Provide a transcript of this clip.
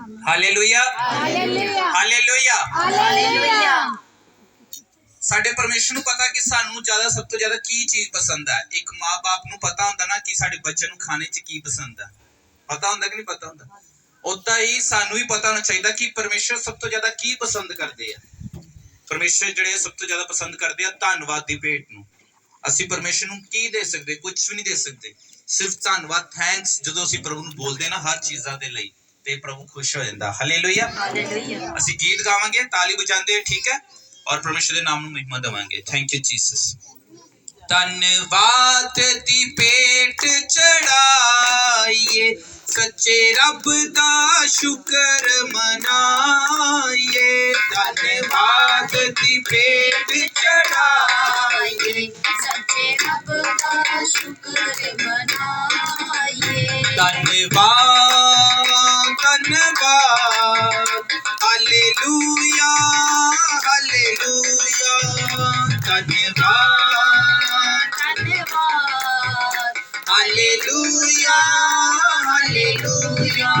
Hallelujah hallelujah hallelujah. ਸਾਡੇ ਪਰਮੇਸ਼ਰ ਨੂੰ ਪਤਾ ਕਿ ਸਾਨੂੰ ਜ਼ਿਆਦਾ ਸਭ ਤੋਂ ਜ਼ਿਆਦਾ ਕੀ ਚੀਜ਼ ਪਸੰਦ ਹੈ। ਇੱਕ ਮਾਂ-ਬਾਪ ਨੂੰ ਪਤਾ ਹੁੰਦਾ ਨਾ ਕਿ ਸਾਡੇ ਬੱਚੇ ਨੂੰ ਖਾਣੇ 'ਚ ਕੀ ਪਸੰਦ ਹੈ। ਪਤਾ ਹੁੰਦਾ ਕਿ ਨਹੀਂ ਪਤਾ ਹੁੰਦਾ? ਉਦਾਂ ਹੀ ਸਾਨੂੰ ਵੀ ਪਤਾ ਹੋਣਾ ਚਾਹੀਦਾ ਕਿ ਪਰਮੇਸ਼ਰ ਸਭ ਤੋਂ ਜ਼ਿਆਦਾ ਕੀ ਪਸੰਦ ਕਰਦੇ ਆ। ਪਰਮੇਸ਼ਰ ਜਿਹੜੇ ਸਭ ਤੋਂ ਜ਼ਿਆਦਾ ਪਸੰਦ ਕਰਦੇ ਆ ਧੰਨਵਾਦ ਦੀ ਭੇਟ ਨੂੰ। ਅਸੀਂ ਪਰਮੇਸ਼ਰ ਨੂੰ ਕੀ ਦੇ ਸਕਦੇ? ਕੁਝ ਵੀ ਨਹੀਂ ਦੇ ਸਕਦੇ, ਸਿਰਫ ਧੰਨਵਾਦ, ਥੈਂਕਸ। ਜਦੋਂ ਅਸੀਂ ਪ੍ਰਭੂ ਨੂੰ ਬੋਲਦੇ ਨਾ ਹਰ ਚੀਜ਼ਾਂ ਦੇ ਲਈ ਤੇ ਪ੍ਰਭੂ ਖੁਸ਼ ਹੋ ਜਾਂਦਾ। ਹਾਲੇਲੂਇਆ। ਅਸੀਂ ਗੀਤ ਗਾਵਾਂਗੇ, ਤਾਲੀ ਵਜਾਉਂਦੇ, ਠੀਕ ਹੈ, ਔਰ ਪਰਮੇਸ਼ਰ ਦੇ ਨਾਮ ਨੂੰ ਮਹਿਮਾ ਦੇਵਾਂਗੇ। Thank you Jesus. ਧੰਨਵਾਦ ਦੀ ਭੇਟ ਚੜਾਈਏ, ਸੱਚੇ ਰੱਬ ਦਾ ਸ਼ੁਕਰ ਮਨਾਈਏ। ਧੰਨਵਾਦ ਦੀ ਭੇਟ ਚੜਾਈਏ, ਸੱਚੇ ਰੱਬ ਦਾ ਸ਼ੁਕਰ ਮਨਾਈਏ। ਧੰਨਵਾਦ ਧੰਨਵਾਦ, ਹਾਲੇਲੂਇਆ ਹਾਲੇਲੂਇਆ। ਧੰਨਵਾਦ ਧੰਨਵਾਦ, ਹਾਲੇਲੂਇਆ ਹਾਲੇਲੂਇਆ।